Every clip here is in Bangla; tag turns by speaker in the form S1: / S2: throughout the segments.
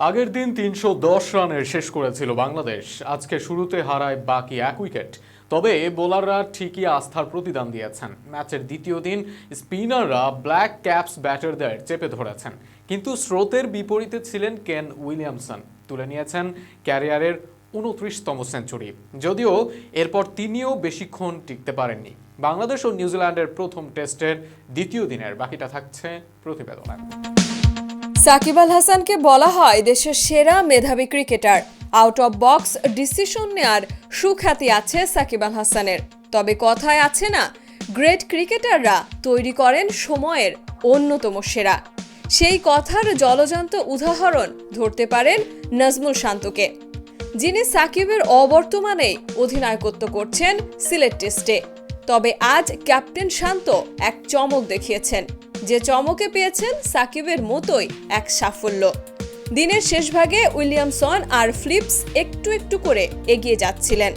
S1: আগের দিন ৩১০ রানের শেষ করেছিল বাংলাদেশ। আজকে শুরুতে হারায় বাকি এক উইকেট। তবে বোলাররা ঠিকই আস্থার প্রতিদান দিয়েছেন। ম্যাচের দ্বিতীয় দিন স্পিনাররা ব্ল্যাক ক্যাপস ব্যাটারদের চেপে ধরেছেন, কিন্তু স্রোতের বিপরীতে ছিলেন কেন উইলিয়ামসন। তুলে নিয়েছেন ক্যারিয়ারের ২৯তম সেঞ্চুরি। যদিও এরপর তিনিও বেশিক্ষণ টিকতে পারেননি। বাংলাদেশ ও নিউজিল্যান্ডের প্রথম টেস্টের দ্বিতীয় দিনের বাকিটা থাকছে প্রতিবেদনে।
S2: সাকিব আল হাসানকে বলা হয় দেশের সেরা মেধাবী cricketer. Out of box decision নেয়ার সুখ্যাতি আছে সাকিব আল হাসানের। তবে কথায় আছে না, গ্রেট ক্রিকেটাররা তৈরি করেন সময়ের অন্যতম সেরা। সেই কথার জলজান্ত উদাহরণ ধরতে পারেন নাজমুল শান্তকে, যিনি সাকিবের অবর্তমানে অধিনায়কত্ব করছেন সিলেট টেস্টে। তবে আজ ক্যাপ্টেন শান্ত এক চমক দেখিয়েছেন, যে চমকে পেয়েছেন সাকিবের মতোই এক সাফল্য। দিনের শেষ ভাগে উইলিয়ামসন আর ফিলিপস একটু একটু করে এগিয়ে যাচ্ছিলেন।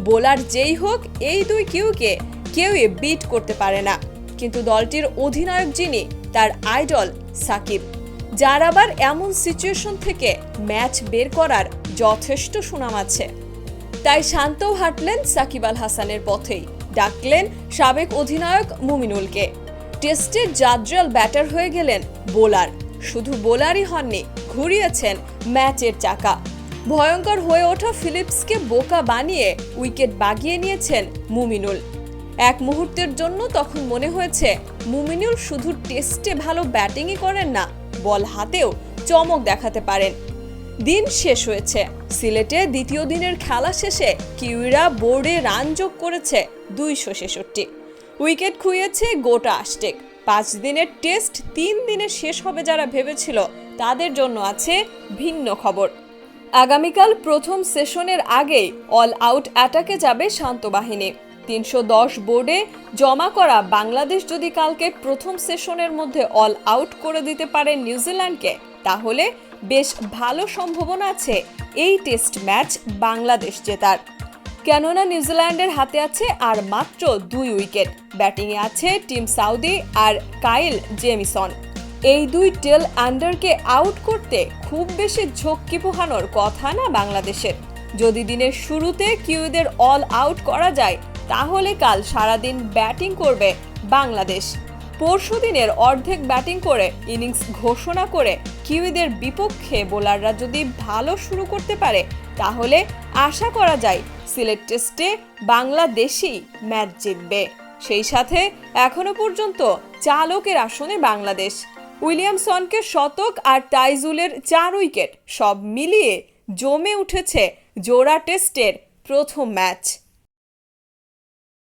S2: বোলার যেই হোক, এই দুই কিউকে কেউই বিট করতে পারে না। কিন্তু দলটির অধিনায়ক যিনি, তার আইডল সাকিব, যার আবার এমন সিচুয়েশন থেকে ম্যাচ বের করার যথেষ্ট সুনাম আছে। তাই শান্তও হাঁটলেন সাকিব আল হাসানের পথেই, ডাকলেন সাবেক অধিনায়ক মুমিনুলকে। টেস্টের জাদ্রাল ব্যাটার হয়ে গেলেন বোলার। শুধু বোলারই হননি, ঘুরিয়েছেন ম্যাচের চাকা। ভয়ঙ্কর হয়ে ওঠা ফিলিপসকে বোকা বানিয়ে উইকেট বাগিয়ে নিয়েছেন মুমিনুল। এক মুহূর্তের জন্য তখন মনে হয়েছে মুমিনুল শুধু টেস্টে ভালো ব্যাটিংই করেন না, বল হাতেও চমক দেখাতে পারেন। দিন শেষ হয়েছে। সিলেটে দ্বিতীয় দিনের খেলা শেষে কিউইরা বোর্ডে রান যোগ করেছে ২৬৬। উইকেট খুইয়েছে গোটা ৮ 5 দিনের টেস্ট ৩ দিনে শেষ হবে যারা ভেবেছিল, তাদের জন্য আছে ভিন্ন খবর। আগামীকাল প্রথম সেশনের আগেই অল আউট অ্যাটাকে যাবে শান্ত বাহিনী। ৩১০ বোর্ডে জমা করা বাংলাদেশ যদি কালকে প্রথম সেশনের মধ্যে অল আউট করে দিতে পারে নিউজিল্যান্ডকে, তাহলে বেশ ভালো সম্ভাবনা আছে এই টেস্ট ম্যাচ বাংলাদেশ জেতার। কেননা নিউজিল্যান্ডের হাতে আছে আর মাত্র ২ উইকেট। ব্যাটিংয়ে আছে টিম সাউদি আর কাইল জেমিসন। এই দুই টেল আন্ডারকে আউট করতে খুব বেশি ঝক্কি পোহানোর কথা না বাংলাদেশের। যদি দিনের শুরুতে কিউইদের অল আউট করা যায়, তাহলে কাল সারাদিন ব্যাটিং করবে বাংলাদেশ। পরশু দিনের অর্ধেক ব্যাটিং করে ইনিংস ঘোষণা করে কিউইদের বিপক্ষে বোলাররা যদি ভালো শুরু করতে পারে, তাহলে আশা করা যায় সিলেট টেস্টে বাংলাদেশই ম্যাচ জিতবে। সেই সাথে এখনো পর্যন্ত চালকের আসনে বাংলাদেশ। উইলিয়ামসনকে শতক আর তাইজুলের ৪ উইকেট, সব মিলিয়ে জমে উঠেছে জোড়া টেস্টের প্রথম ম্যাচ।